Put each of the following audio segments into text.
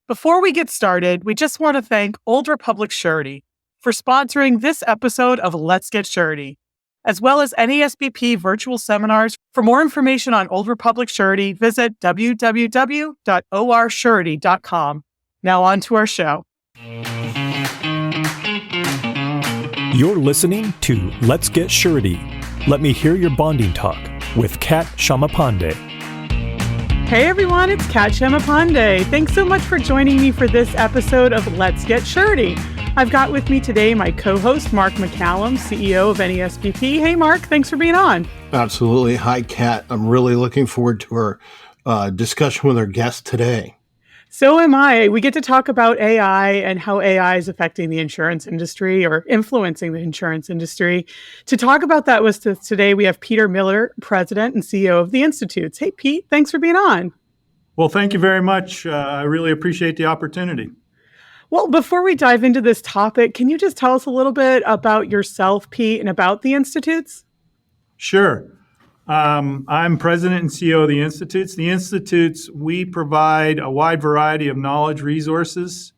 Before we get started, we just want to thank Old Republic Surety for sponsoring this episode of Let's Get Surety, as well as NASBP virtual seminars. For more information on Old Republic Surety, visit www.orsurety.com. Now on to our show. You're listening to Let's Get Surety. Let me hear your bonding talk with Kat Shamapande. Hey everyone, it's Kat Shamapande. Thanks so much for joining me for this episode of Let's Get Surety. I've got with me today my co-host, Mark McCallum, CEO of NASBP. Hey Mark, thanks for being on. Absolutely. Hi Kat. I'm really looking forward to our discussion with our guest today. So am I. We get to talk about AI and how AI is affecting the insurance industry or influencing the insurance industry. To talk about that with us today, we have Peter Miller, President and CEO of the Institutes. Hey, Pete, thanks for being on. Well, thank you very much. I really appreciate the opportunity. Well, before we dive into this topic, can you just tell us a little bit about yourself, Pete, and about the Institutes? Sure. I'm president and CEO of the Institutes. The Institutes, we provide a wide variety of knowledge resources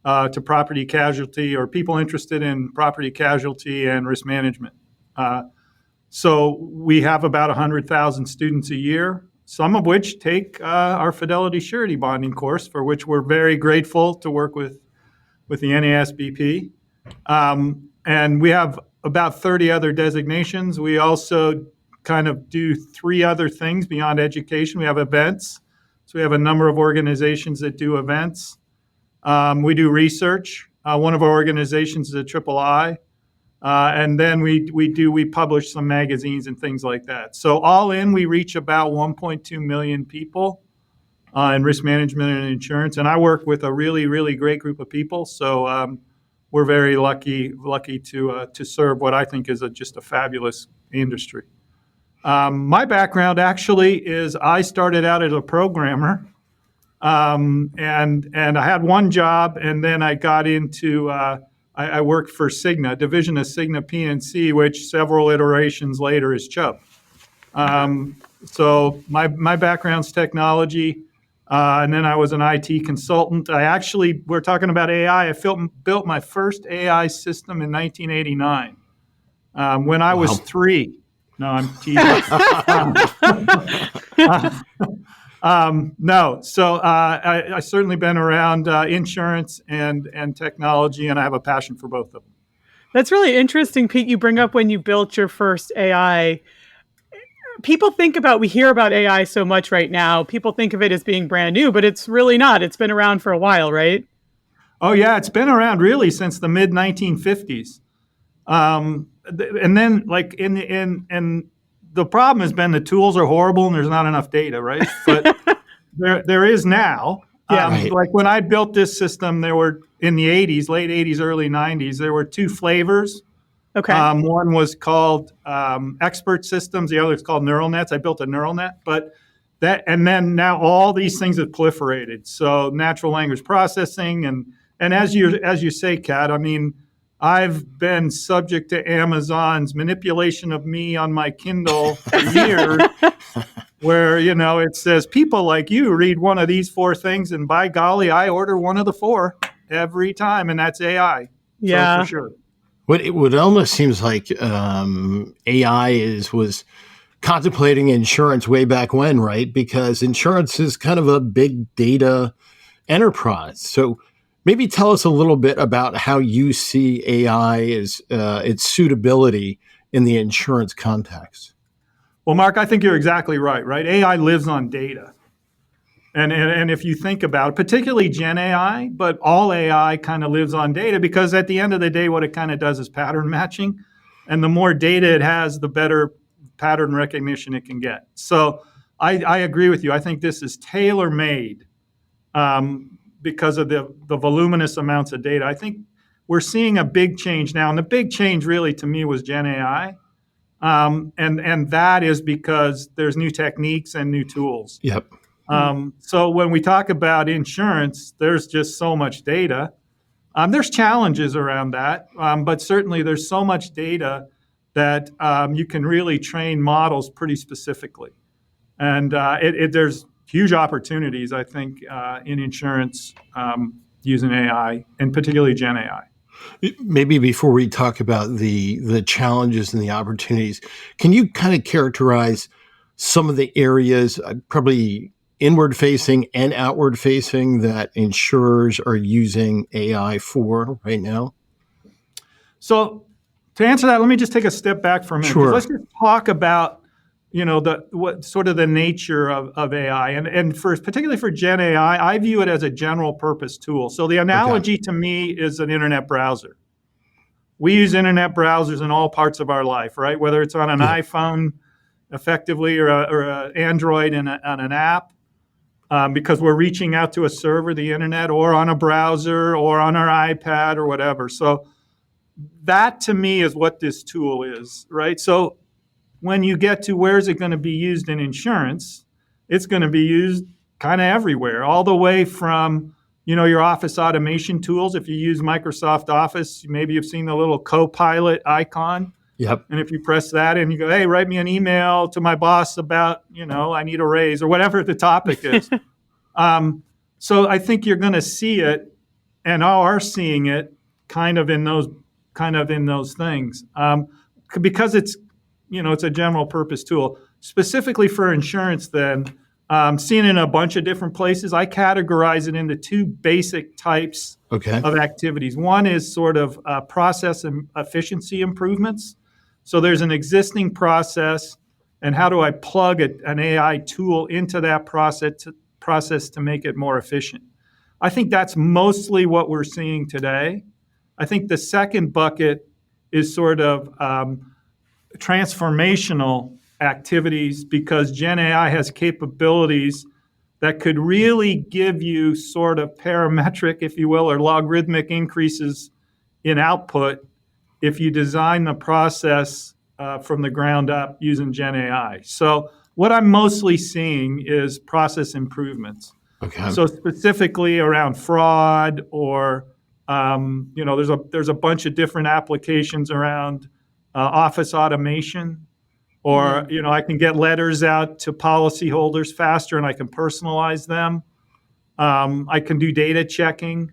to property casualty or people interested in property casualty and risk management. So we have about 100,000 students a year, some of which take our Fidelity Surety Bonding course, for which we're very grateful to work with the NASBP. And we have about 30 other designations. We also kind of do three other things beyond education. We have events. So we have a number of organizations that do events. We do research. One of our organizations is a III. And then we publish some magazines and things like that. So all in, we reach about 1.2 million people in risk management and insurance. And I work with a really, really great group of people. So we're very lucky to serve what I think is just a fabulous industry. My background actually is I started out as a programmer, and I had one job, and then I got into I worked for Cigna, a division of Cigna P&C, which several iterations later is Chubb. So my background's technology, and then I was an IT consultant. We're talking about AI. I built my first AI system in 1989 when I was 3. No, I'm teasing. No. So I certainly been around insurance and technology, and I have a passion for both of them. That's really interesting, Pete. You bring up when you built your first AI. We hear about AI so much right now. People think of it as being brand new, but it's really not. It's been around for a while, right? Oh, yeah. It's been around really since the mid 1950s. And then, like and the problem has been the tools are horrible and there's not enough data, right? But there is now. Yeah. Like when I built this system, there were in the 80s, late 80s, early 90s, there were 2 flavors. Okay. One was called expert systems. The other is called neural nets. I built a neural net, and then now all these things have proliferated. So natural language processing and as you say, Kat, I mean, I've been subject to Amazon's manipulation of me on my Kindle for years, where, it says, people like you read one of these 4 things, and by golly, I order one of the 4 every time, and that's AI. Yeah. So for sure. What almost seems like AI was contemplating insurance way back when, right? Because insurance is kind of a big data enterprise. So maybe tell us a little bit about how you see AI as its suitability in the insurance context. Well, Mark, I think you're exactly right? AI lives on data. And if you think about it, particularly Gen AI, but all AI kind of lives on data because at the end of the day, what it kind of does is pattern matching. And the more data it has, the better pattern recognition it can get. So I agree with you. I think this is tailor-made because of the voluminous amounts of data. I think we're seeing a big change now. And the big change really to me was Gen AI. And that is because there's new techniques and new tools. Yep. So when we talk about insurance, there's just so much data. There's challenges around that, but certainly there's so much data that you can really train models pretty specifically. And there's huge opportunities, I think, in insurance using AI, and particularly Gen AI. Maybe before we talk about the challenges and the opportunities, can you kind of characterize some of the areas, probably inward facing and outward facing, that insurers are using AI for right now? So to answer that, let me just take a step back for a minute. 'Cause Sure. let's just talk about, what sort of the nature of AI, and particularly for Gen AI, I view it as a general purpose tool. So the analogy to me is an internet browser. We use internet browsers in all parts of our life, right? Whether it's on an Yeah. iPhone, effectively, or an Android on an app, because we're reaching out to a server, the internet, or on a browser, or on our iPad, or whatever. So that to me is what this tool is, right? So when you get to where is it going to be used in insurance, it's going to be used kind of everywhere, all the way from your office automation tools. If you use Microsoft Office, maybe you've seen the little Copilot icon. Yep. And if you press that and you go, hey, write me an email to my boss about, I need a raise, or whatever the topic is. So I think you're going to see it, and are seeing it kind of in those things, because it's a general purpose tool. Specifically for insurance, then, seen in a bunch of different places. I categorize it into two basic types of activities. One is sort of process and efficiency improvements. So there's an existing process, and how do I plug an AI tool into that process to make it more efficient? I think that's mostly what we're seeing today. I think the second bucket is sort of transformational activities, because Gen AI has capabilities that could really give you sort of parametric, if you will, or logarithmic increases in output if you design the process from the ground up using Gen AI. So what I'm mostly seeing is process improvements. Okay. So specifically around fraud, or there's a bunch of different applications around office automation, or I can get letters out to policyholders faster, and I can personalize them. I can do data checking.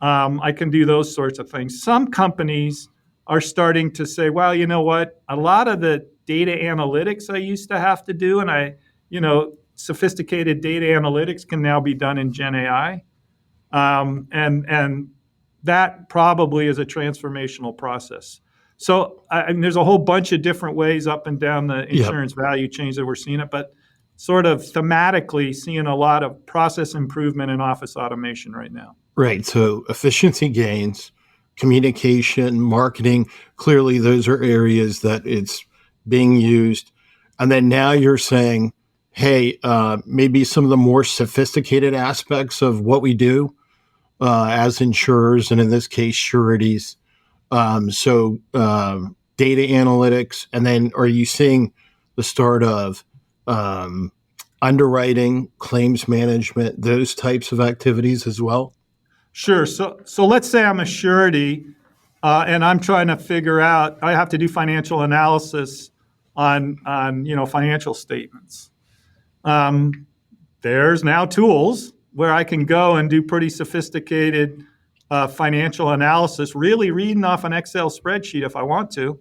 I can do those sorts of things. Some companies are starting to say, well, you know what? A lot of the data analytics I used to have to do, and sophisticated data analytics can now be done in Gen AI. And that probably is a transformational process. So there's a whole bunch of different ways up and down the insurance value chains that we're seeing it, but sort of thematically seeing a lot of process improvement in office automation right now. Right. So efficiency gains, communication, marketing, clearly those are areas that it's being used. And then now you're saying, hey, maybe some of the more sophisticated aspects of what we do as insurers, and in this case, sureties. So data analytics, and then are you seeing the start of underwriting, claims management, those types of activities as well? Sure. So let's say I'm a surety, and I'm trying to figure out, I have to do financial analysis on financial statements. There's now tools where I can go and do pretty sophisticated financial analysis, really reading off an Excel spreadsheet if I want to,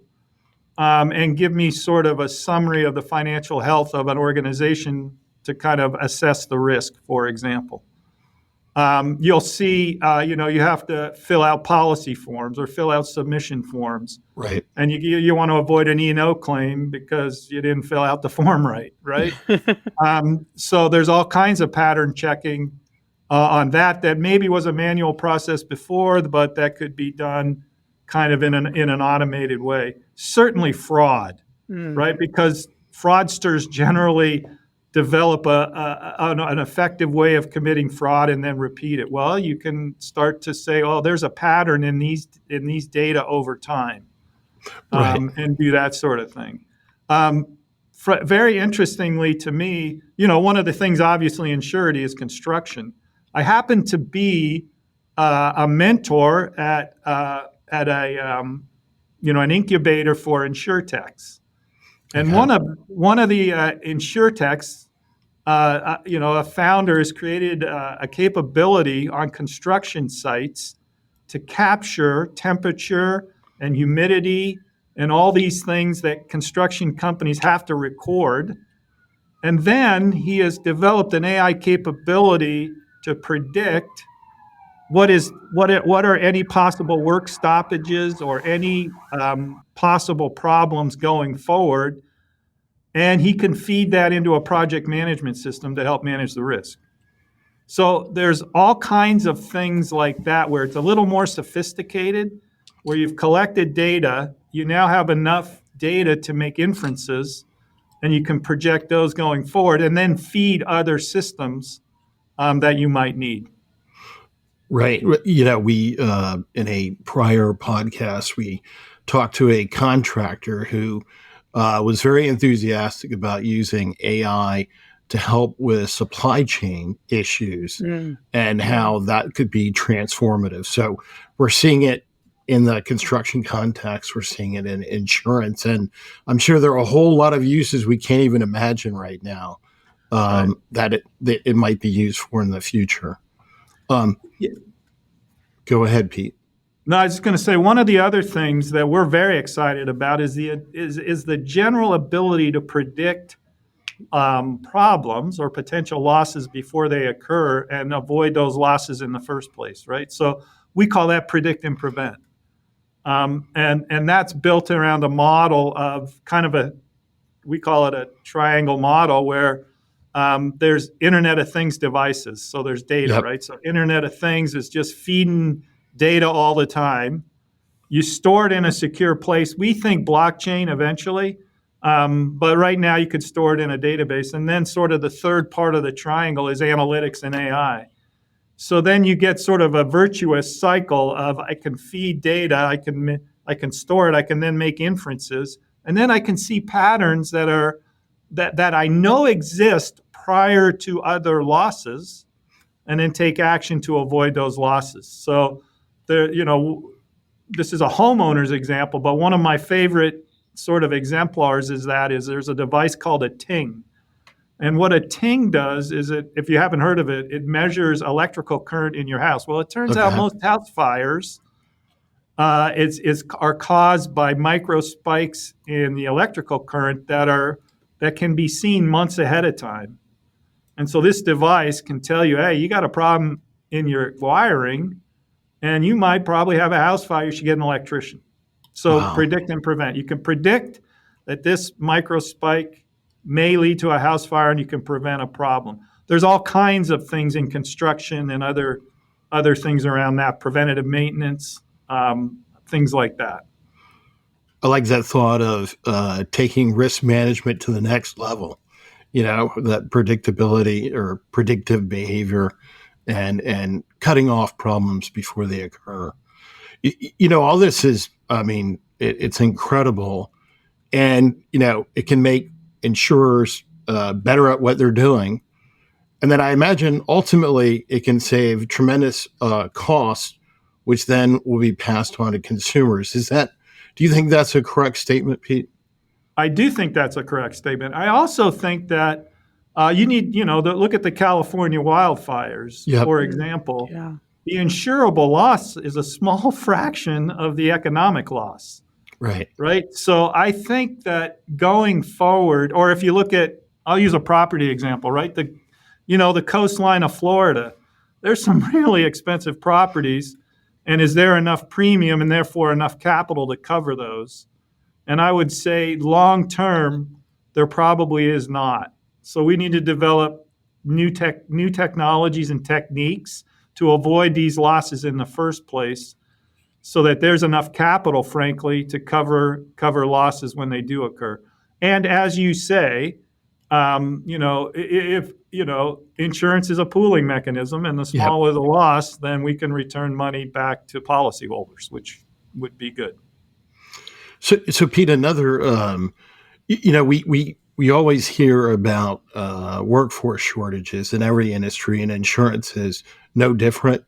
and give me sort of a summary of the financial health of an organization to kind of assess the risk, for example. You'll see, you have to fill out policy forms or fill out submission forms. Right. And you want to avoid an E&O claim because you didn't fill out the form right? So there's all kinds of pattern checking on that maybe was a manual process before, but that could be done kind of in an automated way. Certainly fraud, right? Because fraudsters generally develop an effective way of committing fraud and then repeat it. Well, you can start to say, oh, there's a pattern in these data over time, and do that sort of thing. Very interestingly to me, one of the things obviously in surety is construction. I happen to be a mentor at an incubator for insurtechs. And one of the insurtechs a founder has created a capability on construction sites to capture temperature and humidity and all these things that construction companies have to record. And then he has developed an AI capability to predict what are any possible work stoppages or any possible problems going forward. And he can feed that into a project management system to help manage the risk. So there's all kinds of things like that where it's a little more sophisticated, where you've collected data, you now have enough data to make inferences, and you can project those going forward and then feed other systems that you might need. Right. We in a prior podcast, we talked to a contractor who was very enthusiastic about using AI to help with supply chain issues and how that could be transformative. So we're seeing it in the construction context. We're seeing it in insurance. And I'm sure there are a whole lot of uses we can't even imagine right now that it might be used for in the future. Go ahead, Pete. No, I was just going to say one of the other things that we're very excited about is the general ability to predict problems or potential losses before they occur and avoid those losses in the first place, right? So we call that predict and prevent. And that's built around a model of we call it a triangle model where there's Internet of Things devices. So there's data, right? So Internet of Things is just feeding data all the time. You store it in a secure place. We think blockchain eventually, but right now you could store it in a database. And then sort of the third part of the triangle is analytics and AI. So then you get sort of a virtuous cycle of I can feed data, I can store it, I can then make inferences, and then I can see patterns that I know exist prior to other losses, and then take action to avoid those losses. So this is a homeowner's example, but one of my favorite sort of exemplars is there's a device called a Ting. And what a Ting does is if you haven't heard of it, it measures electrical current in your house. Well, it turns out most house fires are caused by micro spikes in the electrical current that can be seen months ahead of time. And so this device can tell you, hey, you got a problem in your wiring, and you might probably have a house fire. You should get an electrician. So predict and prevent. You can predict that this micro spike may lead to a house fire, and you can prevent a problem. There's all kinds of things in construction and other things around that, preventative maintenance, things like that. I like that thought of taking risk management to the next level, that predictability or predictive behavior and cutting off problems before they occur. All this is, it's incredible. And, it can make insurers better at what they're doing. And then I imagine ultimately it can save tremendous costs, which then will be passed on to consumers. Do you think that's a correct statement, Pete? I do think that's a correct statement. I also think that you need, look at the California wildfires, for example. Yeah. The insurable loss is a small fraction of the economic loss. Right. So I think that going forward, or if you look at, I'll use a property example, right? The coastline of Florida, there's some really expensive properties. And is there enough premium and therefore enough capital to cover those? And I would say long term, there probably is not. So we need to develop new technologies and techniques to avoid these losses in the first place, so that there's enough capital, frankly, to cover losses when they do occur. And as you say, if insurance is a pooling mechanism, and the smaller the loss, then we can return money back to policyholders, which would be good. So Pete, another, we always hear about workforce shortages in every industry, and insurance is no different.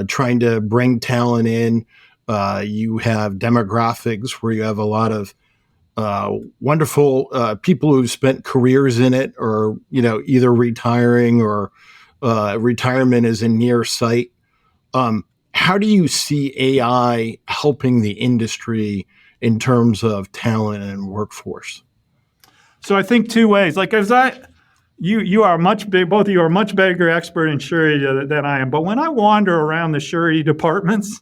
Trying to bring talent in. You have demographics where you have a lot of wonderful people who've spent careers in it, or either retiring or retirement is in near sight. How do you see AI helping the industry in terms of talent and workforce? So I think two ways. Like as you are both of you are much bigger expert in surety than I am. But when I wander around the surety departments,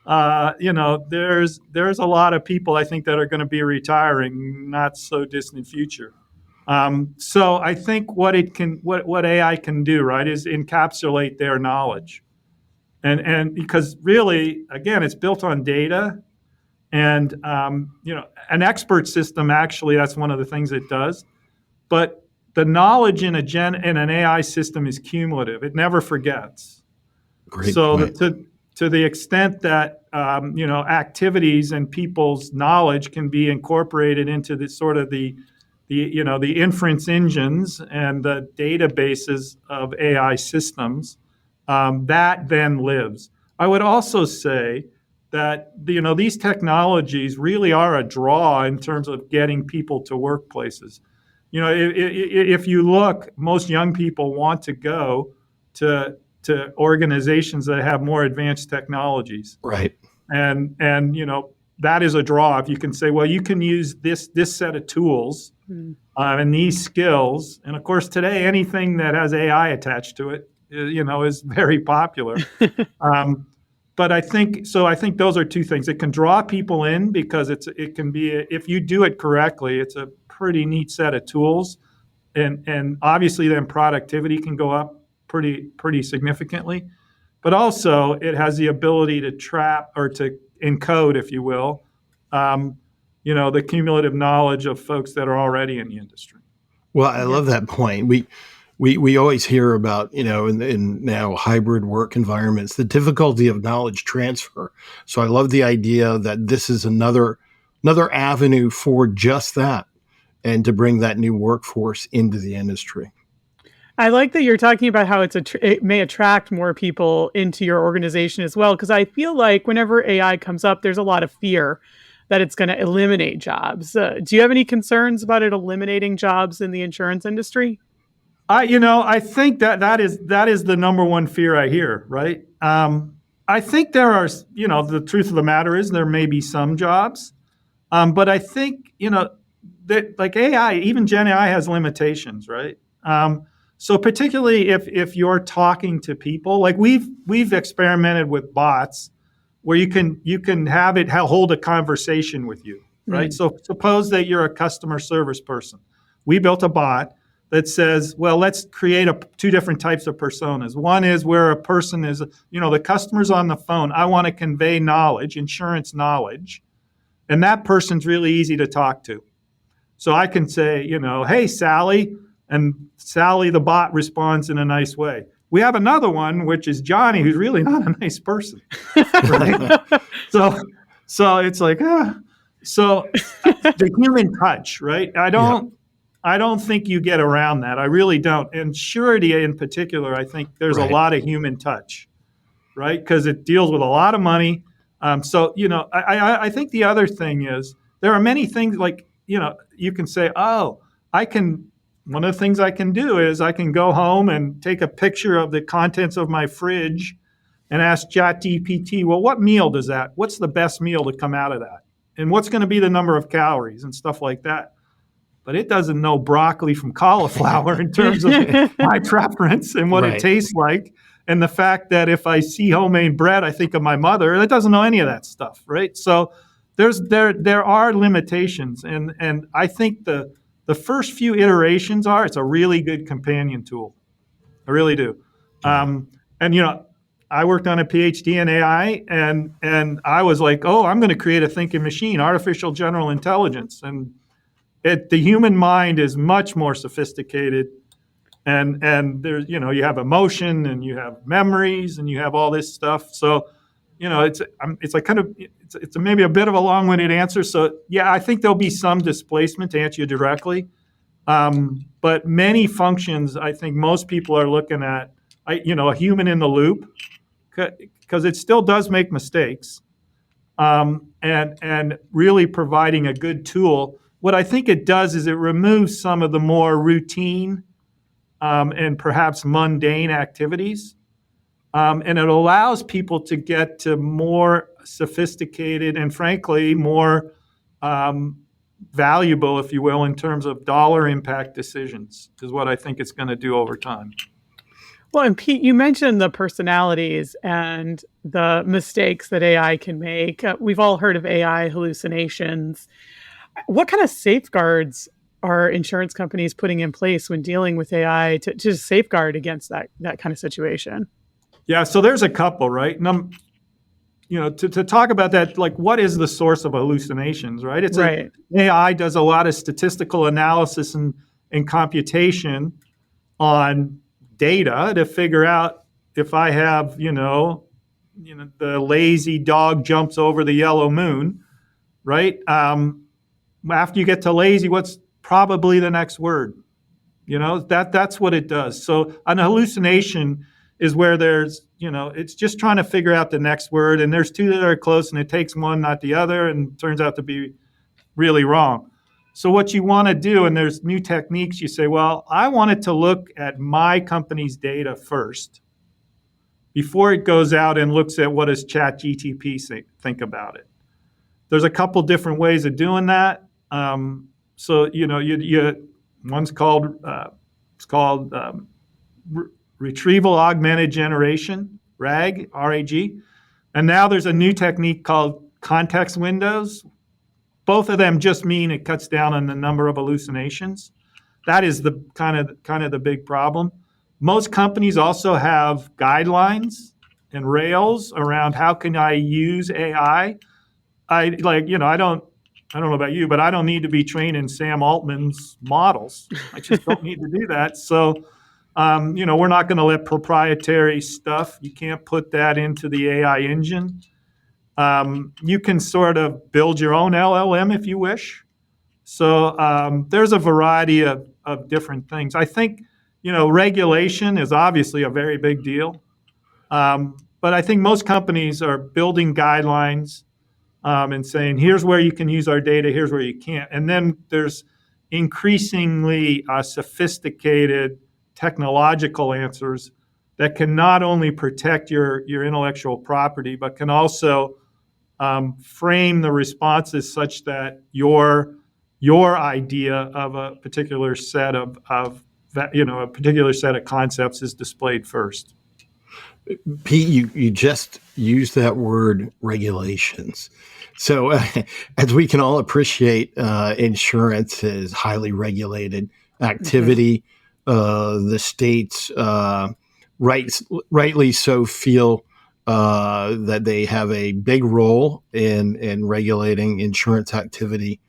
there's a lot of people I think that are going to be retiring not so distant future. So I think what AI can do, right, is encapsulate their knowledge, and because really, again, it's built on data, and an expert system actually that's one of the things it does, but the knowledge in an AI system is cumulative; it never forgets. Great So point. to the extent that activities and people's knowledge can be incorporated into the sort of the inference engines and the databases of AI systems, that then lives. I would also say that these technologies really are a draw in terms of getting people to workplaces. If you look, most young people want to go to organizations that have more advanced technologies. Right. And that is a draw. If you can say, well, you can use this set of tools and these skills, and of course today anything that has AI attached to it, is very popular. But I think those are two things. It can draw people in because it can be, if you do it correctly, it's a pretty neat set of tools, and obviously then productivity can go up pretty significantly. But also it has the ability to trap or to encode, if you will, the cumulative knowledge of folks that are already in the industry. Well, I love that point. We always hear about, in now hybrid work environments, the difficulty of knowledge transfer. So I love the idea that this is another avenue for just that, and to bring that new workforce into the industry. I like that you're talking about how it may attract more people into your organization as well, because I feel like whenever AI comes up, there's a lot of fear that it's going to eliminate jobs. Do you have any concerns about it eliminating jobs in the insurance industry? I think that is the number one fear I hear, right? I think there are, the truth of the matter is there may be some jobs, but I think, that like AI, even Gen AI has limitations, right? So particularly if you're talking to people, like we've experimented with bots where you can have it hold a conversation with you, right? Mm-hmm. So suppose that you're a customer service person. We built a bot that says, well, let's create two different types of personas. One is where a person is, the customer's on the phone. I want to convey knowledge, insurance knowledge, and that person's really easy to talk to. So I can say, hey, Sally, and Sally, the bot, responds in a nice way. We have another one, which is Johnny, who's really not a nice person. Right? So it's like, so the human touch, right? I don't think you get around that. I really don't. And surety in particular, I think there's a lot of human touch, right? Because it deals with a lot of money. I think the other thing is there are many things like, you can say, one of the things I can do is I can go home and take a picture of the contents of my fridge and ask ChatGPT, well, what's the best meal to come out of that? And what's going to be the number of calories and stuff like that? But it doesn't know broccoli from cauliflower in terms of my preference and what it tastes like. And the fact that if I see homemade bread, I think of my mother. It doesn't know any of that stuff, right? So there are limitations. And I think the first few iterations it's a really good companion tool. I really do. I worked on a PhD in AI, and I was like, I'm going to create a thinking machine, artificial general intelligence. And the human mind is much more sophisticated, and there's you have emotion and you have memories and you have all this stuff. So it's like it's maybe a bit of a long-winded answer. So yeah, I think there'll be some displacement, to answer you directly, but many functions I think most people are looking at a human in the loop, because it still does make mistakes, and really providing a good tool what I think it does is it removes some of the more routine and perhaps mundane activities. And it allows people to get to more sophisticated and, frankly, more valuable, if you will, in terms of dollar impact decisions, is what I think it's going to do over time. Well, and Pete, you mentioned the personalities and the mistakes that AI can make. We've all heard of AI hallucinations. What kind of safeguards are insurance companies putting in place when dealing with AI to safeguard against that kind of situation? Yeah, so there's a couple, right? And to talk about that, like, what is the source of hallucinations, right? Right. AI does a lot of statistical analysis and computation on data to figure out if I have, the lazy dog jumps over the yellow moon, right? After you get to lazy, what's probably the next word? That's what it does. So an hallucination is where there's, it's just trying to figure out the next word, and there's two that are close, and it takes one, not the other, and turns out to be really wrong. So what you want to do, and there's new techniques, you say, well, I want it to look at my company's data first before it goes out and looks at what does ChatGPT think about it. There's a couple different ways of doing that. One's called retrieval augmented generation, RAG, R-A-G. And now there's a new technique called context windows. Both of them just mean it cuts down on the number of hallucinations. That is the kind of the big problem. Most companies also have guidelines and rails around how can I use AI. I don't know about you, but I don't need to be trained in Sam Altman's models. I just don't need to do that. So, we're not going to let proprietary stuff. You can't put that into the AI engine. You can sort of build your own LLM if you wish. So there's a variety of different things. I think, regulation is obviously a very big deal. But I think most companies are building guidelines and saying, here's where you can use our data, here's where you can't. And then there's increasingly sophisticated technological answers that can not only protect your intellectual property, but can also frame the responses such that your idea of a particular set of a particular set of concepts is displayed first. Pete, you just used that word regulations. So as we can all appreciate, insurance is highly regulated activity. The states rightly so feel that they have a big role in regulating insurance activity.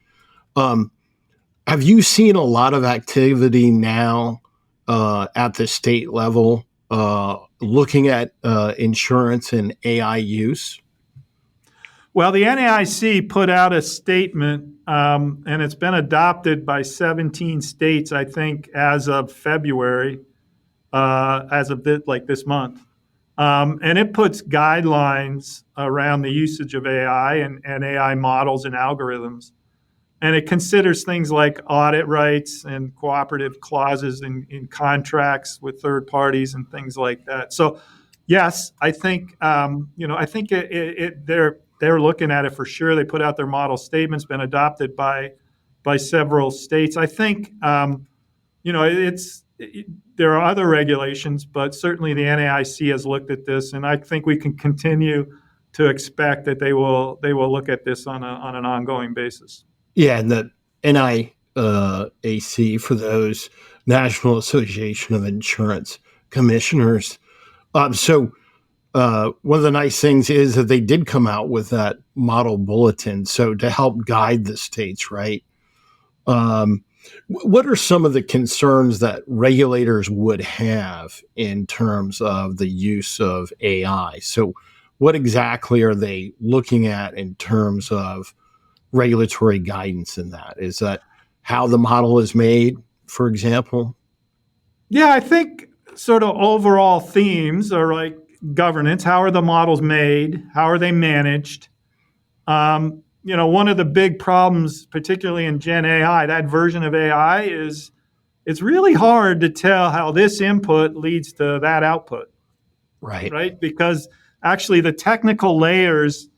Have you seen a lot of activity now at the state level looking at insurance and AI use? Well, the NAIC put out a statement, and it's been adopted by 17 states, I think, as of February, this month. And it puts guidelines around the usage of AI and AI models and algorithms. And it considers things like audit rights and cooperative clauses in contracts with third parties and things like that. So, yes, I think they're looking at it for sure. They put out their model statements, been adopted by several states. I think there are other regulations, but certainly the NAIC has looked at this, and I think we can continue to expect that they will look at this on an ongoing basis. Yeah, and the NIAC, for those, National Association of Insurance Commissioners. So one of the nice things is that they did come out with that model bulletin, so to help guide the states, right? What are some of the concerns that regulators would have in terms of the use of AI? So what exactly are they looking at in terms of regulatory guidance in that? Is that how the model is made, for example? Yeah, I think sort of overall themes are like governance. How are the models made? How are they managed? one of the big problems, particularly in Gen AI, that version of AI, is it's really hard to tell how this input leads to that output, Right. right? Because actually the technical layers,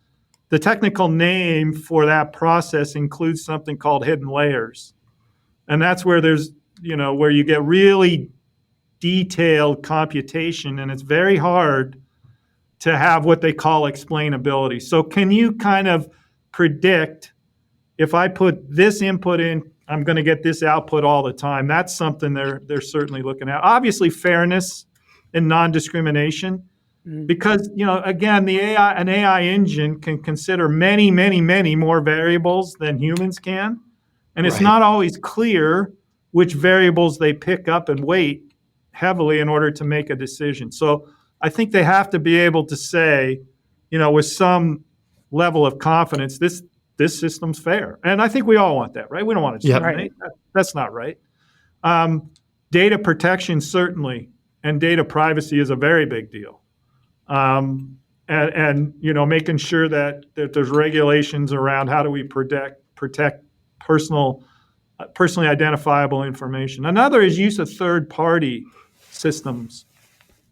the technical name for that process includes something called hidden layers. And that's where where you get really detailed computation, and it's very hard to have what they call explainability. So can you kind of predict, if I put this input in, I'm going to get this output all the time? That's something they're certainly looking at. Obviously, fairness and non-discrimination, because again, an AI engine can consider many, many, many more variables than humans can, and it's Right. not always clear which variables they pick up and weight heavily in order to make a decision. So I think they have to be able to say, with some level of confidence, this system's fair. And I think we all want that, right? We don't want to Yep. discriminate. That's not right. Data protection, certainly, and data privacy is a very big deal. And making sure that there's regulations around how do we protect personally identifiable information. Another is use of third-party systems,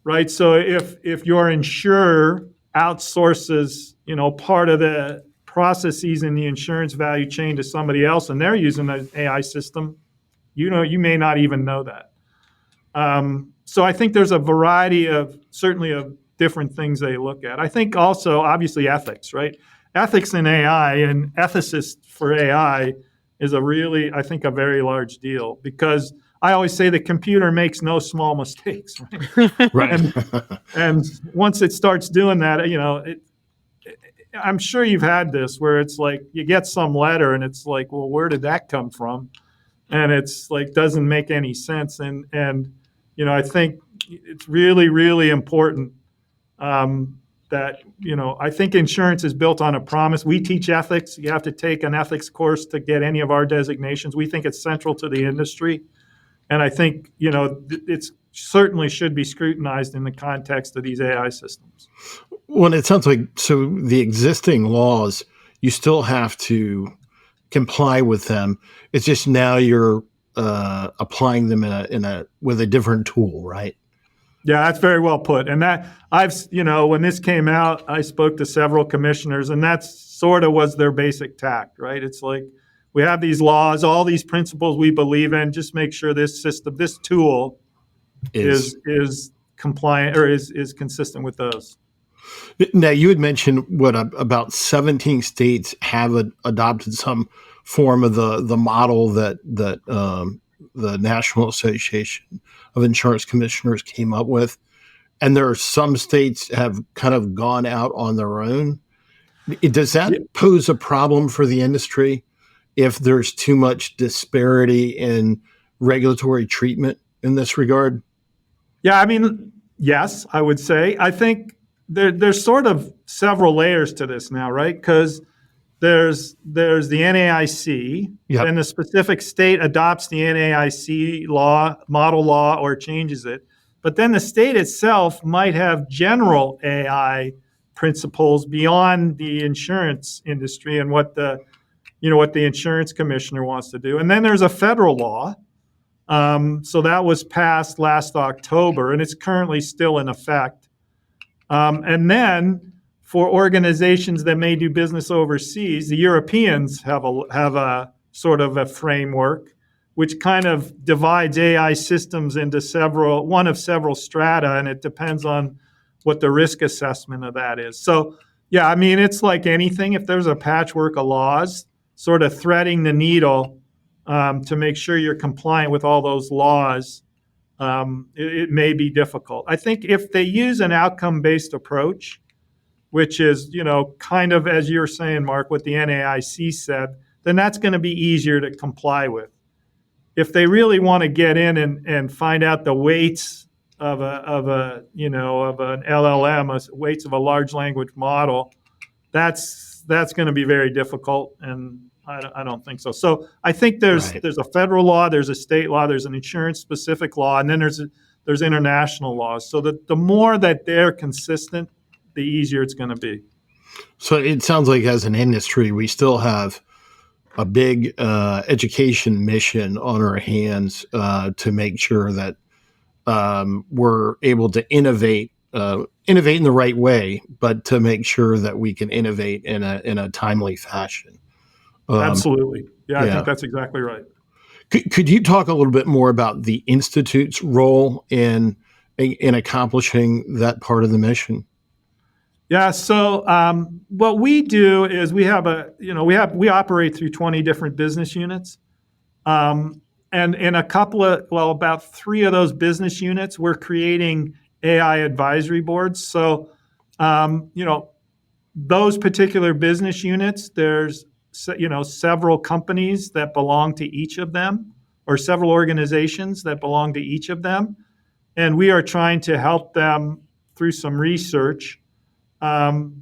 right? So if your insurer outsources, part of the processes in the insurance value chain to somebody else, and they're using an AI system, you may not even know that. So I think there's a variety of different things they look at. I think also, obviously, ethics, right? Ethics in AI and ethicists for AI is a very large deal, because I always say the computer makes no small mistakes, right? Right. And once it starts doing that, I'm sure you've had this where it's like you get some letter and it's like, well, where did that come from? And it's like doesn't make any sense. And I think it's really, really important that, I think insurance is built on a promise. We teach ethics. You have to take an ethics course to get any of our designations. We think it's central to the industry. And I think, it certainly should be scrutinized in the context of these AI systems. Well, it sounds like, so the existing laws, you still have to comply with them. It's just now you're applying them with a different tool, right? Yeah, that's very well put. And that when this came out, I spoke to several commissioners, and that sort of was their basic tact, right? It's like, we have these laws, all these principles we believe in, just make sure this system, this tool is compliant or is consistent with those. Now, you had mentioned about 17 states have adopted some form of the model that the National Association of Insurance Commissioners came up with, and there are some states have kind of gone out on their own. Does that pose a problem for the industry if there's too much disparity in regulatory treatment in this regard? Yeah, I mean, yes, I would say. I think there's sort of several layers to this now, right? Because there's the NAIC, Yep. and the specific state adopts the NAIC model law, or changes it. But then the state itself might have general AI principles beyond the insurance industry and what the insurance commissioner wants to do. And then there's a federal law. So that was passed last October, and it's currently still in effect. And then for organizations that may do business overseas, the Europeans have a sort of a framework which kind of divides AI systems into one of several strata, and it depends on what the risk assessment of that is. So, yeah, I mean, it's like anything. If there's a patchwork of laws, sort of threading the needle to make sure you're compliant with all those laws, it may be difficult. I think if they use an outcome-based approach, which is, kind of, as you're saying, Mark, what the NAIC said, then that's going to be easier to comply with. If they really want to get in and find out the weights of an LLM, weights of a large language model, that's going to be very difficult, and I don't think so. So I think there's a federal law, there's a state law, there's an insurance specific law, and then there's international laws. So that the more that they're consistent, the easier it's going to be. So it sounds like as an industry, we still have a big education mission on our hands to make sure that we're able to innovate in the right way, but to make sure that we can innovate in a timely fashion. Absolutely. Yeah, I yeah. think that's exactly right. Could you talk a little bit more about the Institute's role in accomplishing that part of the mission? Yeah. So what we do is we operate through 20 different business units, and in about 3 of those business units, we're creating AI advisory boards. So, those particular business units, there's several companies that belong to each of them, or several organizations that belong to each of them, and we are trying to help them through some research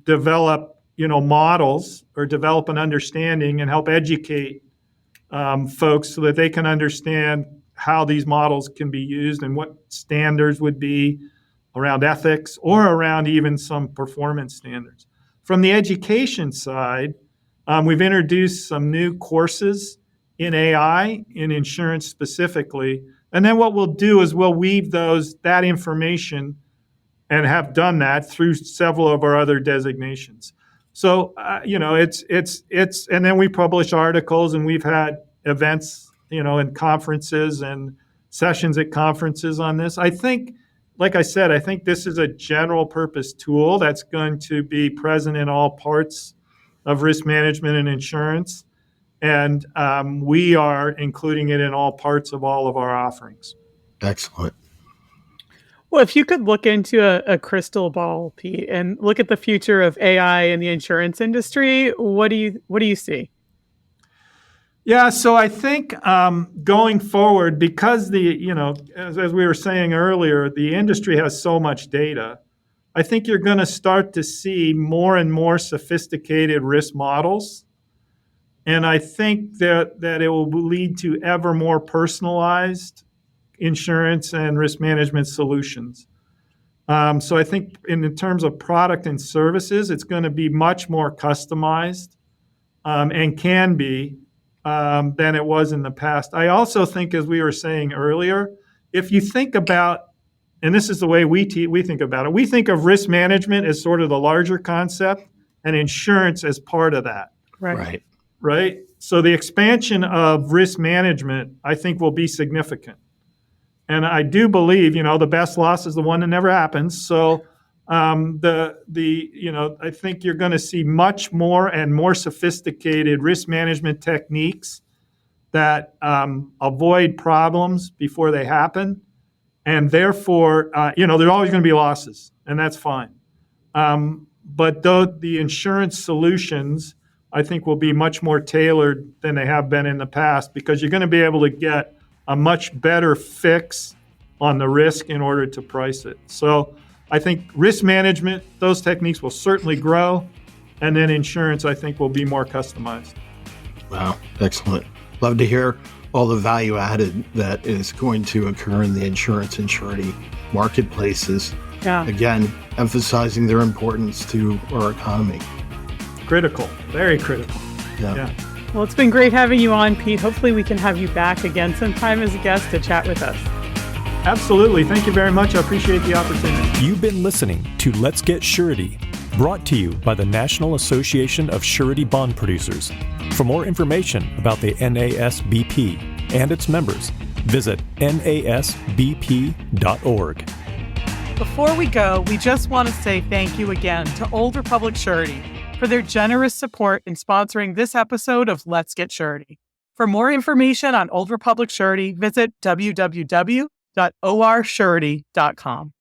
develop models or develop an understanding and help educate folks so that they can understand how these models can be used and what standards would be around ethics or around even some performance standards. From the education side, we've introduced some new courses in AI, in insurance specifically. And then what we'll do is we'll weave that information and have done that through several of our other designations. So, and then we publish articles, and we've had events, and conferences and sessions at conferences on this. I think, like I said, I think this is a general purpose tool that's going to be present in all parts of risk management and insurance. And we are including it in all parts of all of our offerings. Excellent. Well, if you could look into a crystal ball, Pete, and look at the future of AI in the insurance industry, what do you see? Yeah, so I think going forward, because as we were saying earlier, the industry has so much data, I think you're going to start to see more and more sophisticated risk models. And I think that it will lead to ever more personalized insurance and risk management solutions. So I think in terms of product and services, it's going to be much more customized and can be than it was in the past. I also think, as we were saying earlier, if you think about, and this is the way we think about it, we think of risk management as sort of the larger concept and insurance as part of that. Right? So the expansion of risk management, I think, will be significant. And I do believe, the best loss is the one that never happens. So I think you're going to see much more and more sophisticated risk management techniques that avoid problems before they happen. And therefore, there's always going to be losses, and that's fine. But though the insurance solutions, I think, will be much more tailored than they have been in the past, because you're going to be able to get a much better fix on the risk in order to price it. So I think risk management, those techniques will certainly grow. And then insurance, I think, will be more customized. Wow, excellent. Love to hear all the value added that is going to occur in the insurance and surety marketplaces. Yeah. Again, emphasizing their importance to our economy. Critical, very critical. Yeah. Well, it's been great having you on, Pete. Hopefully we can have you back again sometime as a guest to chat with us. Absolutely. Thank you very much. I appreciate the opportunity. You've been listening to Let's Get Surety, brought to you by the National Association of Surety Bond Producers. For more information about the NASBP and its members, visit nasbp.org. Before we go, we just want to say thank you again to Old Republic Surety for their generous support in sponsoring this episode of Let's Get Surety. For more information on Old Republic Surety, visit www.orsurety.com.